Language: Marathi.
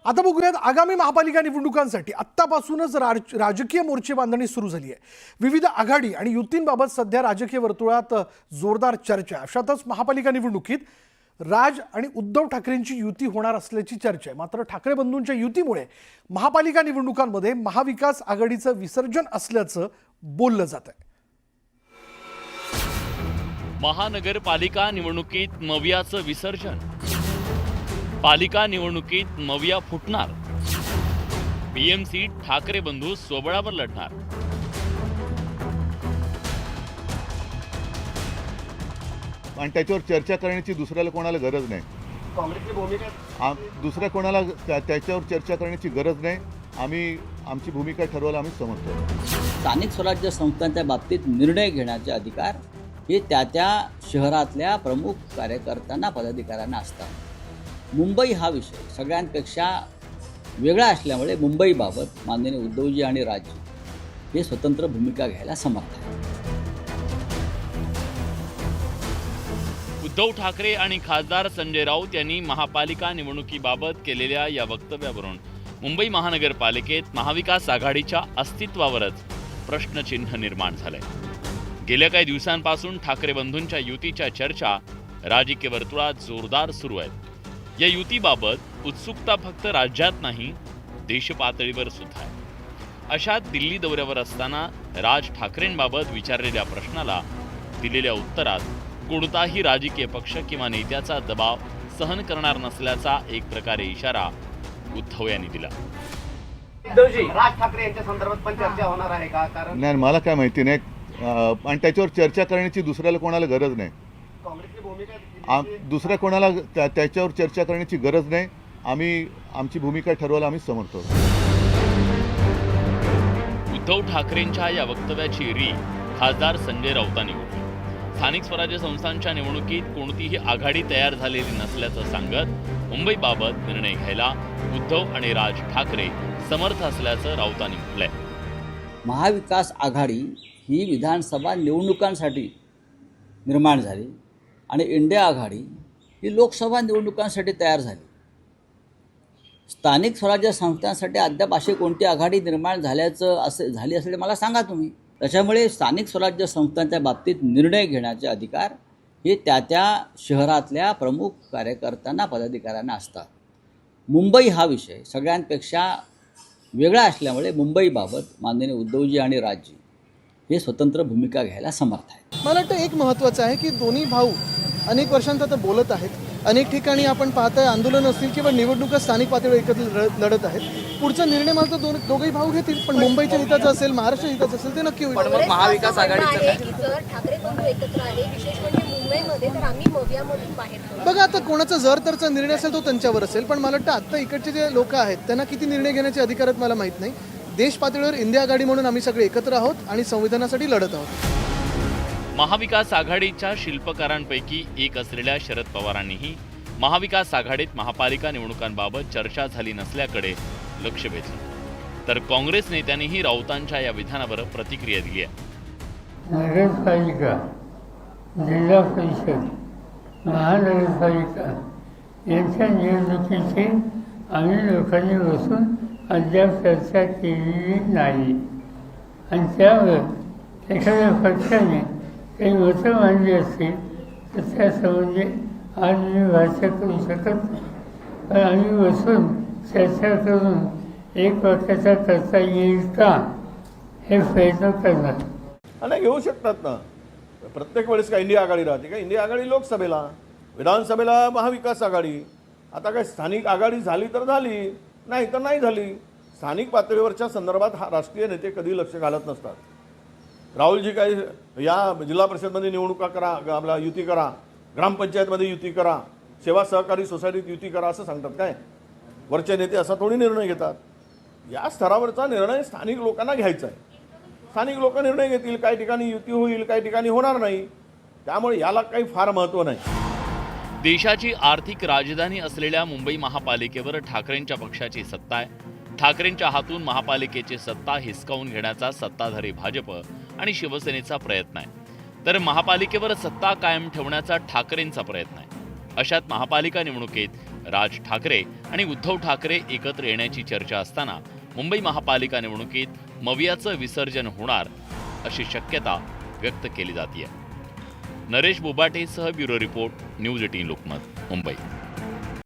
आता बघूयात आगामी महापालिका निवडणुकांसाठी आत्तापासूनच राजकीय मोर्चे बांधणी सुरू झाली आहे। विविध आघाडी आणि युतींबाबत सध्या राजकीय वर्तुळात जोरदार चर्चा आहे। अशातच महापालिका निवडणुकीत राज आणि उद्धव ठाकरेंची युती होणार असल्याची चर्चा आहे। मात्र ठाकरे बंधूंच्या युतीमुळे महापालिका निवडणुकांमध्ये महाविकास आघाडीचं विसर्जन असल्याचं बोललं जात आहे। महानगरपालिका निवडणुकीत मवियाचं विसर्जन, पालिका निवडणुकीत मविया फुटणार, बीएमसी ठाकरे बंधू स्वबळावर लढणार। आणि त्याच्यावर चर्चा करण्याची दुसऱ्याला कोणाला गरज नाही। काँग्रेसची भूमिका दुसऱ्या कोणाला त्याच्यावर चर्चा करण्याची गरज नाही। आम्ही आमची भूमिका ठरवायला आम्ही समर्थ आहोत। स्थानिक स्वराज्य संस्थांच्या बाबतीत निर्णय घेण्याचे अधिकार हे त्या शहरातल्या प्रमुख कार्यकर्त्यांना पदाधिकाऱ्यांना असतात। मुंबई हा विषय सगळ्यांपेक्षा वेगळा असल्यामुळे मुंबईबाबत माननीय उद्धवजी आणि राजजी हे स्वतंत्र भूमिका घ्यायला समर्थ आहेत। उद्धव ठाकरे आणि खासदार संजय राऊत यांनी महापालिका निवडणुकीबाबत केलेल्या या वक्तव्यावरून मुंबई महानगरपालिकेत महाविकास आघाडीच्या अस्तित्वावरच प्रश्नचिन्ह निर्माण झालंय। गेल्या काही दिवसांपासून ठाकरे बंधूंच्या युतीच्या चर्चा राजकीय वर्तुळात जोरदार सुरू आहेत। या युतीबाबत उत्सुकता फक्त राज्यात नाही, देश पातळीवर सुद्धा आहे। अशात दिल्ली दौऱ्यावर असताना राज ठाकरेंबाबत विचारलेल्या प्रश्नाला दिलेल्या उत्तरात कोणताही राजकीय पक्ष किंवा नेत्याचा दबाव सहन करणार नसल्याचा एक प्रकारे इशारा उद्धव यांनी दिला। राज ठाकरे यांच्या संदर्भात पण चर्चा होणार आहे का? कारण नाही, मला काय माहिती नाही। आणि त्याच्यावर चर्चा करण्याची दुसऱ्याला कोणाला गरज नाही। काँग्रेसची भूमिका दुसऱ्या कोणाला त्याच्यावर चर्चा करण्याची गरज नाही। आम्ही आमची भूमिका ठरवायला आम्ही समर्थ आहोत। उद्धव ठाकरेंच्या या वक्तव्याची री खासदार संजय राऊतांनी ओढली। स्थानिक स्वराज्य संस्थांच्या निवडणुकीत कोणतीही आघाडी तयार झालेली नसल्याचं सांगत मुंबईबाबत निर्णय घ्यायला उद्धव आणि राज ठाकरे समर्थ असल्याचं राऊतांनी म्हटलंय। महाविकास आघाडी ही विधानसभा निवडणुकांसाठी निर्माण झाली आणि इंडिया आघाडी ही लोकसभा निवडणुकांसाठी तयार झाली। स्थानिक स्वराज्य संस्थांसाठी अद्याप अशी कोणती आघाडी निर्माण झाली असेल मला सांगा तुम्ही। त्याच्यामुळे स्थानिक स्वराज्य संस्थांच्या बाबतीत निर्णय घेण्याचे अधिकार हे त्या शहरातल्या प्रमुख कार्यकर्त्यांना पदाधिकाऱ्यांना असतात। मुंबई हा विषय सगळ्यांपेक्षा वेगळा असल्यामुळे मुंबईबाबत माननीय उद्धवजी आणि राजजी हे स्वतंत्र भूमिका घ्यायला समर्थ आहेत। मला वाटतं एक महत्त्वाचं आहे की दोन्ही भाऊ अनेक वर्षांत आता बोलत आहेत। अनेक ठिकाणी आपण पाहतोय आंदोलन असतील किंवा निवडणुका स्थानिक पातळीवर एकत्र लढत आहेत। पुढचा निर्णय मात्र दोघेही भाऊ घेतील, पण मुंबईच्या हिताचं असेल, महाराष्ट्र हिताचं असेल ते नक्की होईल। पण महाविकास आघाडीचं जर ठाकरे बंधू एकत्र आले, विशेष म्हणजे मुंबईमध्ये, तर आम्ही मवियामधून बाहेर पडू। बघा आता कोणाचा जर तरचा निर्णय असेल तो त्यांच्यावर असेल, पण मला वाटतं आता इकडचे जे लोक आहेत त्यांना किती निर्णय घेण्याचे अधिकार आहेत मला माहीत नाही। देश पातळीवर इंडिया आघाडी म्हणून आम्ही सगळे एकत्र आहोत आणि संविधानासाठी लढत आहोत। महाविकास आघाडीच्या शिल्पकारांपैकी एक असलेल्या शरद पवारांनीही महाविकास आघाडीत महापालिका निवडणुकांबाबत चर्चा झाली नसल्याकडे लक्ष वेधलं, तर काँग्रेस नेत्यांनीही राऊतांच्या या विधानावर प्रतिक्रिया दिली आहे। नगरपालिका, जिल्हा परिषद, महानगरपालिका यांच्या निवडणुकीची आम्ही लोकांनी बसून अद्याप चर्चा केलेली नाही आणि त्यावर एखाद्या पक्षाने काही मतं मांडली असतील तर त्यासंबंधी आज मी भाष्य करू शकत नाही, पण आम्ही बसून चर्चा करून एक वाक्याचा करता येईल का हे प्रयत्न करणार। नाही घेऊ शकतात ना। प्रत्येक वेळेस का इंडिया आघाडी राहते का? इंडिया आघाडी लोकसभेला, विधानसभेला महाविकास आघाडी। आता काय स्थानिक आघाडी झाली तर झाली, नाही तर नाही झाली। स्थानिक पातळीवरच्या संदर्भात राष्ट्रीय नेते कधी लक्ष घालत नसतात। राहुलजी काय या जिल्हा परिषदमध्ये निवडणुका करा, आपला युती करा, ग्रामपंचायतमध्ये युती करा, सेवा सहकारी सोसायटीत युती करा असं सांगतात काय? वरचे नेते असा थोडी निर्णय घेतात। या स्तरावरचा निर्णय स्थानिक लोकांना घ्यायचा आहे। स्थानिक लोक निर्णय घेतील, काही ठिकाणी युती होईल, काही ठिकाणी होणार नाही। त्यामुळे याला काही फार महत्त्व नाही। देशाची आर्थिक राजधानी असलेल्या मुंबई महापालिकेवर ठाकरेंच्या पक्षाची सत्ता आहे। ठाकरेंच्या हातून महापालिकेची सत्ता हिसकावून घेण्याचा सत्ताधारी भाजप आणि शिवसेनेचा प्रयत्न आहे, तर महापालिकेवर सत्ता कायम ठेवण्याचा ठाकरेंचा प्रयत्न आहे। अशात महापालिका निवडणुकीत राज ठाकरे आणि उद्धव ठाकरे एकत्र येण्याची चर्चा असताना मुंबई महापालिका निवडणुकीत मवियाचं विसर्जन होणार अशी शक्यता व्यक्त केली जाते. नरेश बोबाटेसह bureau report, news 18 Lokmat, Mumbai.